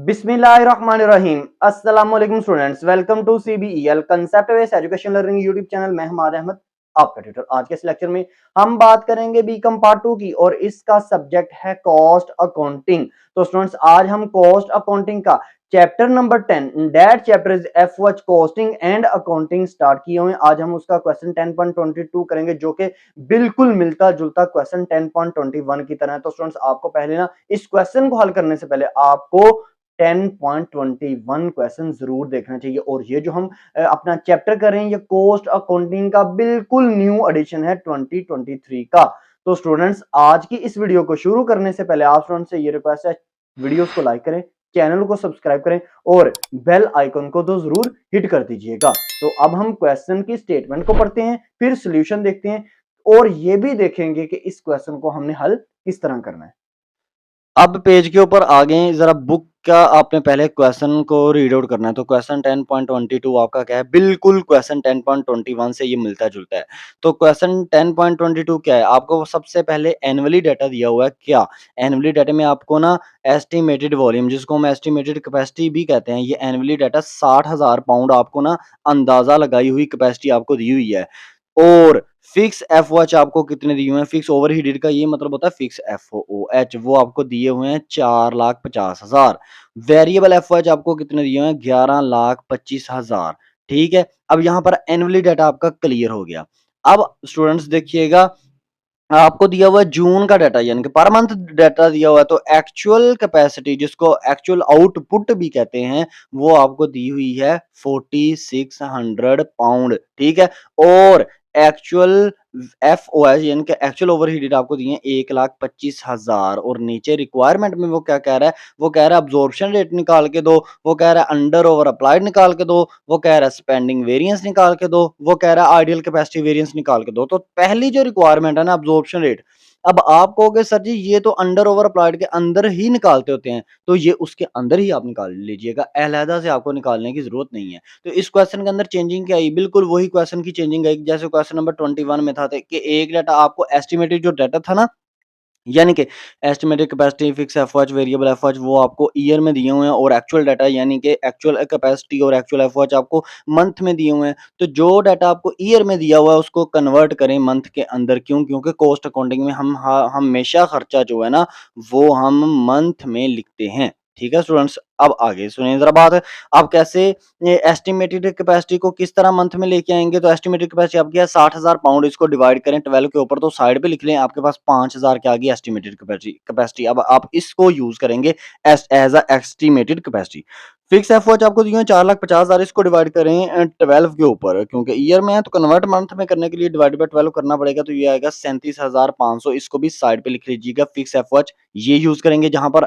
बिस्मिल्लाहिर्रहमानिर्रहीम। अस्सलाम वालेकुम students, welcome to CBEL concept based education learning YouTube channel. मैं हमाद अहमद, आपका ट्यूटर। आज के इस लेक्चर में हम बात करेंगे बीकॉम पार्ट 2 की और इसका सब्जेक्ट है कॉस्ट अकाउंटिंग। तो स्टूडेंट्स, आज हम कॉस्ट अकाउंटिंग का chapter number 10 that chapter is FOH costing and accounting start किए हुए हैं। आज हम उसका क्वेश्चन 10.22 करेंगे, जो कि बिल्कुल मिलता जुलता क्वेश्चन 10.21 की तरह है। तो स्टूडेंट्स, आपको पहले ना इस क्वेश्चन को हल करने से पहले आपको 10.21 क्वेश्चन जरूर देखना चाहिए। और ये जो हम अपना चैप्टर कर रहे हैं, ये कॉस्ट अकाउंटिंग का बिल्कुल न्यू एडिशन है 2023 का। तो स्टूडेंट्स, आज की इस वीडियो को शुरू करने से पहले आप स्टूडेंट्स से ये रिक्वेस्ट है, वीडियोस को लाइक करें, चैनल को सब्सक्राइब करें और बेल आइकन को तो जरूर हिट कर दीजिएगा। तो अब हम क्वेश्चन की स्टेटमेंट को पढ़ते हैं, फिर सॉल्यूशन देखते हैं और ये भी देखेंगे कि इस क्वेश्चन को हमने हल किस तरह करना है। अब पेज के ऊपर आगे जरा बुक का आपने पहले क्वेश्चन को रीड आउट करना है। तो क्वेश्चन 10.22 आपका क्या है, बिल्कुल क्वेश्चन 10.21 से ये मिलता जुलता है। तो क्वेश्चन 10.22 क्या है, आपको सबसे पहले एनुअली डाटा दिया हुआ है। क्या एनुअली डाटा में आपको ना एस्टिमेटेड वॉल्यूम, जिसको हम एस्टिमेटेड कैपेसिटी भी कहते हैं, ये एनुअली डाटा 60,000 पाउंड आपको ना अंदाजा लगाई हुई कैपेसिटी आपको दी हुई है। और फिक्स एफओएच आपको कितने दिए हुए हैं, फिक्स ओवरहेड का ये मतलब होता है फिक्स एफओएच, वो आपको दिए हुए हैं 4,50,000। वेरिएबल एफओएच आपको कितने दिए हुए हैं, 11,25,000। ठीक है, अब यहाँ पर एनुअली डाटा आपका क्लियर हो गया। अब स्टूडेंट्स देखिएगा, आपको दिया हुआ है जून का डाटा, यानी कि पर मंथ डाटा दिया हुआ है। तो एक्चुअल कैपेसिटी, जिसको एक्चुअल आउटपुट भी कहते हैं, वो आपको दी हुई है 4600 पाउंड। ठीक है, और एक्चुअल एफओएच यानी कि एक्चुअल ओवरहेड आपको दिए हैं 1,25,000। और नीचे रिक्वायरमेंट में वो क्या कह रहा है, वो कह रहा है अब्जॉर्प्शन रेट निकाल के दो, वो कह रहा है अंडर ओवर अप्लाइड निकाल के दो, वो कह रहा है स्पेंडिंग वेरिएंस निकाल के दो, वो कह रहा है आइडियल कैपेसिटी वेरिएंस निकाल के दो। तो पहली जो रिक्वायरमेंट है ना, अब्जॉर्प्शन रेट, अब आप कहोगे सर जी ये तो अंडर ओवर अप्लाइड के अंदर ही निकालते होते हैं, तो ये उसके अंदर ही आप निकाल लीजिएगा, अलहदा से आपको निकालने की जरूरत नहीं है। तो इस क्वेश्चन के अंदर चेंजिंग क्या आई, बिल्कुल वही क्वेश्चन की चेंजिंग आई जैसे क्वेश्चन नंबर 21 में था कि एक डाटा आपको एस्टिमेटेड जो डाटा था ना, यानी कि estimated capacity, fix FOH, variable FOH, वो आपको ईयर में दिए हुए हैं। और एक्चुअल डाटा यानी कि एक्चुअल कैपेसिटी और एक्चुअल एफओएच आपको मंथ में दिए हुए हैं। तो जो डाटा आपको ईयर में दिया हुआ है उसको कन्वर्ट करें मंथ के अंदर। क्यों? क्योंकि कॉस्ट अकाउंटिंग में हम हमेशा खर्चा जो है ना, वो हम मंथ में लिखते हैं। ठीक है स्टूडेंट्स, अब आगे सुनिए जरा बात। आप कैसे एस्टिमेटेड कैपेसिटी को किस तरह मंथ में लेके आएंगे। तो एस्टिमेटेड कैपेसिटी आपकी है 60,000 पाउंड, इसको डिवाइड करें 12 के ऊपर, तो साइड पे लिख लें, आपके पास 5,000 क्या आ गई एस्टिमेटेड कैपेसिटी। अब आप इसको यूज करेंगे as a estimated capacity. Fix FOH आपको दिए हैं 4,50,000, इसको डिवाइड करें 12 के ऊपर, क्योंकि ईयर में है तो कन्वर्ट मंथ में करने के लिए डिवाइड बाय 12 करना पड़ेगा। तो ये आएगा 37,500, इसको भी साइड पे लिख लीजिएगा। फिक्स एफओएच ये यूज करेंगे जहां पर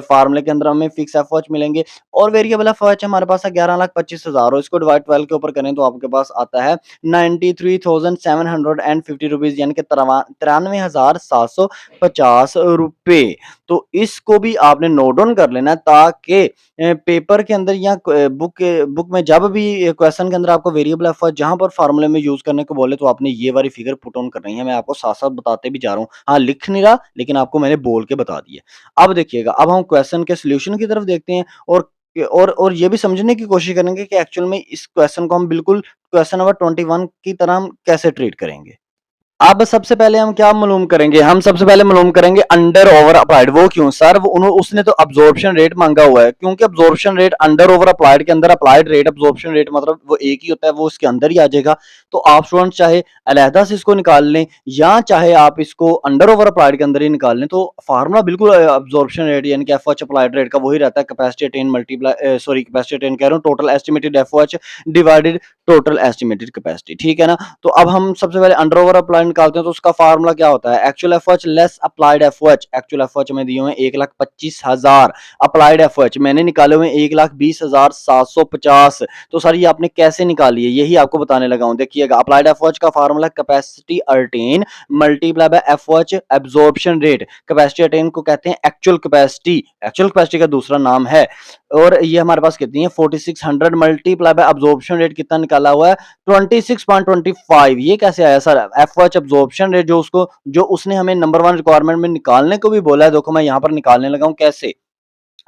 फार्मूले के अंदर हमें फिक्स एफओएच मिलेंगे। और वेरिएबल एफओएच हमारे पास है 11,25,000, और इसको डिवाइड 12 के ऊपर करें तो आपके पास आता है 93,750 रुपीज, यानी कि 93,750 रुपए। तो इसको भी आपने नोट डाउन कर लेना, ताकि पेपर के अंदर या बुक में जब भी क्वेश्चन के अंदर आपको वेरिएबल एफओएच जहां पर फार्मूले में यूज करने को बोले, तो आपने ये वाली फिगर पुट ऑन करनी है। मैं आपको साथ साथ बताते भी जा रहा हूँ, हाँ लिख नहीं रहा, लेकिन आपको मैंने बोल के बता दिया। अब देखिएगा, अब हम क्वेश्चन के सॉल्यूशन की तरफ देखते हैं और ये भी समझने की कोशिश करेंगे कि एक्चुअल में इस क्वेश्चन को हम बिल्कुल क्वेश्चन नंबर 21 की तरह हम कैसे ट्रीट करेंगे। अब सबसे पहले हम क्या मालूम करेंगे, हम सबसे पहले मालूम करेंगे अंडर ओवर अप्लाइड। वो क्यों सर, उसने तो अब्जॉर्प्शन रेट मांगा हुआ है, क्योंकि absorption rate under over applied के अंदर, अप्लाइड रेट अब्जॉर्प्शन रेट मतलब वो एक ही होता है, वो उसके अंदर ही आ जाएगा। तो आप स्टूडेंट चाहे अलहदा से इसको निकाल लें या चाहे आप इसको अंडर ओवर अप्लाइड के अंदर ही निकाल लें, तो फार्मूला बिल्कुल अब्जॉर्प्शन रेट यानी कि एफओएच अप्लाइड रेट का वही रहता है, capacity attain multiply sorry capacity attain कह रहा हूँ, total estimated FOH divided total estimated capacity. ठीक है ना। तो अब हम सबसे पहले अंडर ओवर अप्लाइड निकालते हैं, तो उसका फार्मूला क्या होता है, actual FOH less applied FOH. Actual FOH में दिए हुए हैं 1,25,000, अप्लाइड एफओएच मैंने निकाले हुए 1,20,750। तो सर ये आपने कैसे निकाली है, यही आपको बताने लगा हूं। देखिएगा, अप्लाइड एफओएच का formula capacity attain multiply by FOH absorption rate. Capacity attain को कहते हैं एक्चुअल कैपेसिटी, एक्चुअल कैपेसिटी का दूसरा नाम है। और ये हमारे पास कितनी है 4600 मल्टीप्लाई बाय अब्जॉर्प्शन रेट कितना निकाला हुआ है 26.25। ये कैसे आया सर, एफओएच अब्जॉर्प्शन रेट जो उसने हमें नंबर 1 रिक्वायरमेंट में निकालने को भी बोला है, देखो मैं यहाँ पर निकालने लगा हूँ कैसे।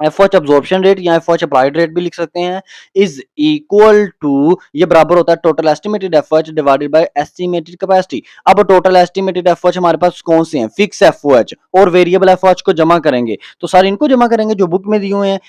एफओएच अब्जॉर्प्शन रेट या एफओएच अप्लाइड रेट भी लिख सकते हैं, इज इक्वल टू, ये बराबर होता है total estimated FOH divided by estimated capacity. अब टोटल एस्टिमेटेड एफओएच हमारे पास कौन से हैं, फिक्स एफओएच और वेरिएबल एफओएच को जमा करेंगे, तो सर इनको जमा करेंगे जो बुक में दिए हुए हैं,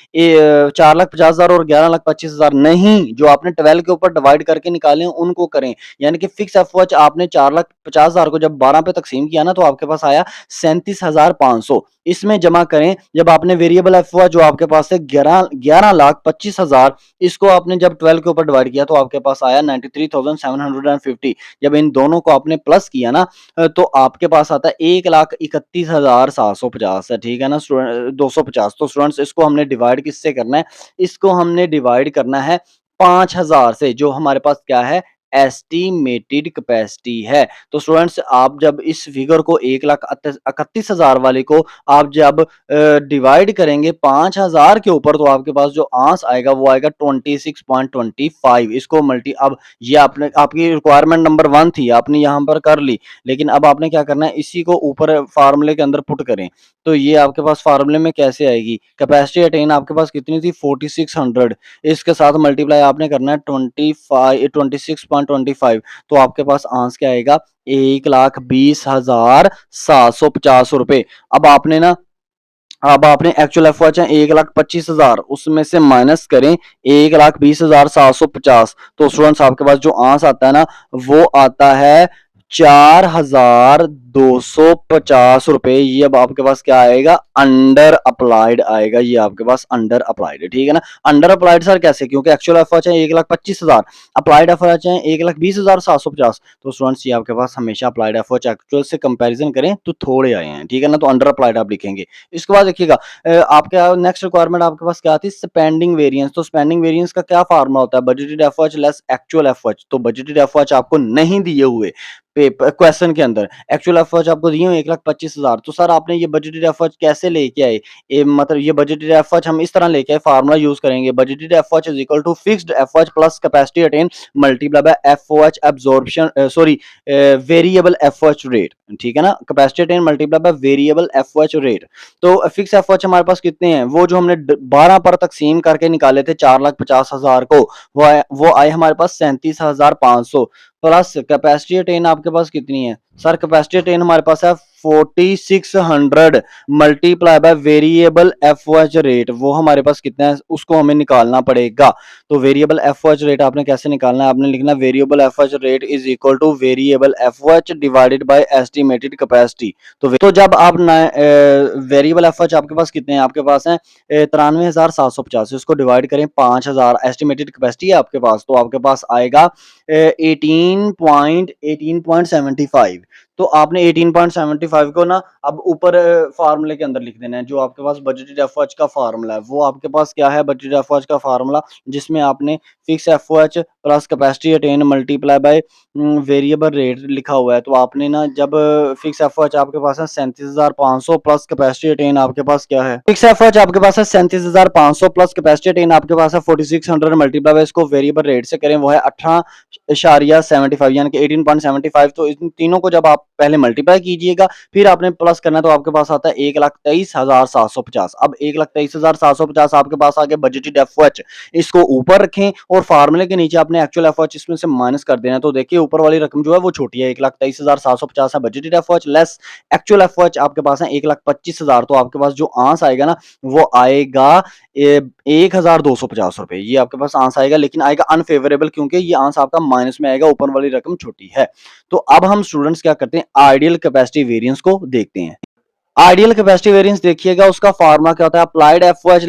4,50,000 और 11,25,000 नहीं, जो आपने 12 के ऊपर डिवाइड करके निकाले हैं उनको करें। यानी कि फिक्स एफओएच आपने 4,50,000 को जब 12 पे तकसीम किया ना तो आपके पास आया 37,500, इसमें जमा करें। जब आपने वेरिएबल एफओएच जो आपके पास है 11,25,000, इसको आपने जब 12 के ऊपर डिवाइड किया तो आपके पास आया 93,750। जब इन दोनों को आपने प्लस किया ना तो आपके पास आता है 1,31,750 है, ठीक है ना स्टूडेंट, 250। तो स्टूडेंट्स इसको हमने डिवाइड किससे करना है, इसको हमने डिवाइड करना है 5,000 से, जो हमारे पास क्या है, एस्टिमेटेड कैपेसिटी है। तो स्टूडेंट्स आप जब इस फिगर को 1,31,000 वाले को आप जब डिवाइड करेंगे 5,000 के ऊपर, तो आपके पास जो आंसर आएगा वो आएगा 26.25। इसको मल्टी, अब ये आपने, आपकी रिक्वायरमेंट नंबर 1 थी, आपने यहाँ पर कर ली, लेकिन अब आपने क्या करना है, इसी को ऊपर फार्मूले के अंदर पुट करें। तो ये आपके पास फार्मूले में कैसे आएगी, कैपेसिटी अटेन आपके पास कितनी थी 4600, इसके साथ मल्टीप्लाई आपने करना है 26.25, तो आपके पास आंसर क्या आएगा, 1,20,750 रुपए। अब आपने ना, अब आपने एक्चुअल एफओएच है 1,25,000, उसमें से माइनस करें 1,20,750, तो स्टूडेंट्स आपके पास जो आंसर आता है ना वो आता है 4,250 रुपए। ये अब आपके पास क्या आएगा, अंडर अप्लाइड आएगा, ये आपके पास अंडर अप्लाइड है, ठीक है ना। अंडर अप्लाइड सर कैसे, क्योंकि एक्चुअल एफओएच है 1,25,000, अप्लाइड एफओएच है 1,20,750, तो स्टूडेंट्स ये आपके पास हमेशा अप्लाइड एफओएच एक्चुअल से कंपैरिजन करें तो थोड़े आए हैं, ठीक है ना, तो अंडर अप्लाइड आप लिखेंगे। इसके बाद देखिएगा आपका नेक्स्ट रिक्वायरमेंट आपके पास क्या थी, स्पेंडिंग वेरिएंस। तो स्पेंडिंग वेरिएंस का क्या फार्मूला होता है, budgeted FOH less actual FOH. तो बजटेड एफओएच आपको नहीं दिए हुए पेपर क्वेश्चन के अंदर, एक्चुअल एफओएच आपको दिए हुए 1,25,000, तो सर आपने ये बजटेड एफओएच कैसे लेके आए, मतलब ये बजटेड एफओएच हम इस तरह लेके आए, फार्मूला यूज करेंगे, budgeted FOH is equal to fixed FOH plus capacity attain multiply by FOH absorption, sorry variable FOH rate, ठीक है ना, capacity attain multiply by variable FOH rate. तो फिक्स एफओएच हमारे पास कितने हैं, वो जो हमने 12 पर तकसीम करके निकाले थे 4,50,000 को, वो आए हमारे पास 37,500, प्लस कैपेसिटी अटेन आपके पास कितनी है, सर कैपेसिटी अटेन हमारे पास है 4600 multiply by variable FOH rate, वो हमारे पास कितना है उसको हमें निकालना पड़ेगा। तो वेरिएबल एफओएच रेट आपने कैसे निकालना है, आपने लिखना variable FOH rate is equal two variable FOH divided by estimated capacity. तो जब आप वेरिएबल एफओएच आपके पास कितने हैं, आपके पास है 93,750, इसको डिवाइड करें 5,000, एस्टिमेटेड कैपेसिटी है आपके पास, तो आपके पास आएगा 18.75। तो आपने 18.75 को ना अब ऊपर फार्मूले के अंदर लिख देना है, जो आपके पास बजटेड एफओएच का फार्मूला है, वो आपके पास क्या है, बजटेड एफओएच का फार्मूला, जिसमें आपने fix FOH plus capacity attain multiply by variable rate लिखा हुआ है। तो आपने ना जब फिक्स एफओएच आपके पास है 37,500 प्लस कैपेसिटी अटेन आपके पास क्या है, फिक्स एफओएच आपके पास है 37,500 प्लस कैपेसिटी अटेन आपके पास है 4600 मल्टीप्लाई बाय इसको वेरिएबल रेट से करें, वो है 18.75 यानी कि 18.75। तो इन तीनों को जब आप पहले मल्टीप्लाई कीजिएगा फिर आपने प्लस करना है, तो आपके पास आता है 1,23,750। अब 1,23,750 आपके पास आ गया बजटेड एफओएच, इसको ऊपर रखें और फार्मूले के नीचे आपने एक्चुअल एफओएच इसमें से माइनस कर देना है। तो देखिए ऊपर वाली रकम जो है वो छोटी है, 1,23,750 है budgeted FOH less actual FOH आपके पास है 1,25,000, तो आपके पास जो आंसर आएगा ना वो आएगा 1,250 रुपए, ये आपके पास आंसर आएगा, लेकिन आएगा अनफेवरेबल क्योंकि ये आंसर आपका माइनस में आएगा, ऊपर वाली रकम छोटी है। तो अब हम स्टूडेंट्स क्या करते हैं, आइडियल कैपेसिटी वेरिएंस को देखते हैं। आइडियल कैपेसिटी वेरिएंस देखिएगा, उसका फार्मूला क्या होता है, applied FOH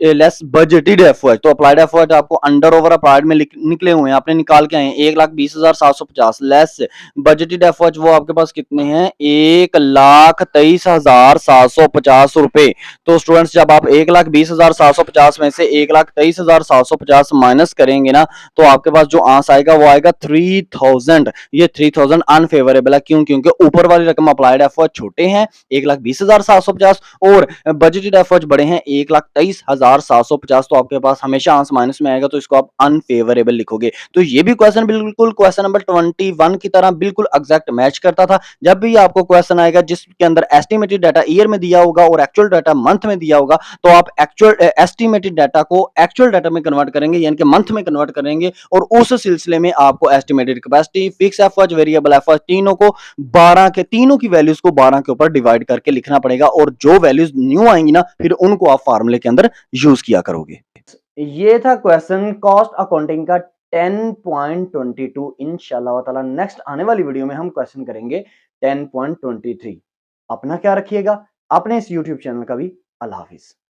less budgeted FOH. तो अप्लाइड एफओएच आपको अंडर ओवर अप्लाइड में निकले हुए हैं, आपने निकाल के आए हैं 1,20,750 लेस बजटेड एफओएच, वो आपके पास कितने हैं 1,23,750 रुपए। तो स्टूडेंट्स जब आप 1,20,750 में से 1,23,750 माइनस करेंगे ना तो आपके पास जो आंसर आएगा वो आएगा 3,000। ये 3,000 अनफेवरेबल है, क्यों, क्योंकि ऊपर वाली रकम अप्लाइड एफओएच छोटे हैं, 1,20,000 1,20,750 और बजटेड एफर्ट्स बढ़े हैं 1,23,750। तो आपके पास हमेशा आंसर माइनस में आएगा, तो इसको आप अनफेवरेबल लिखोगे। तो ये भी क्वेश्चन बिल्कुल क्वेश्चन नंबर 21 की तरह बिल्कुल एग्जैक्ट मैच करता था। जब भी आपको क्वेश्चन आएगा जिसके अंदर एस्टिमेटेड डाटा ईयर में दिया होगा और एक्चुअल डाटा मंथ में दिया होगा, तो आप एक्चुअल एस्टिमेटेड डाटा को एक्चुअल डाटा में कन्वर्ट करेंगे, यानी कि मंथ में कन्वर्ट करेंगे, और उस सिलसिले में आपको estimated capacity, fix effort, variable effort, तीनों की वैल्यूज को 12 के ऊपर डिवाइड करके लिखना पड़ेगा, और जो वैल्यूज न्यू आएंगी ना, फिर उनको आप फार्मूले के अंदर यूज किया करोगे। ये था क्वेश्चन कॉस्ट अकाउंटिंग का 10.22। इंशाल्लाह ताला नेक्स्ट आने वाली वीडियो में हम क्वेश्चन करेंगे 10.23। अपना क्या रखिएगा, अपने इस यूट्यूब चैनल का भी। अल्लाह हाफिज।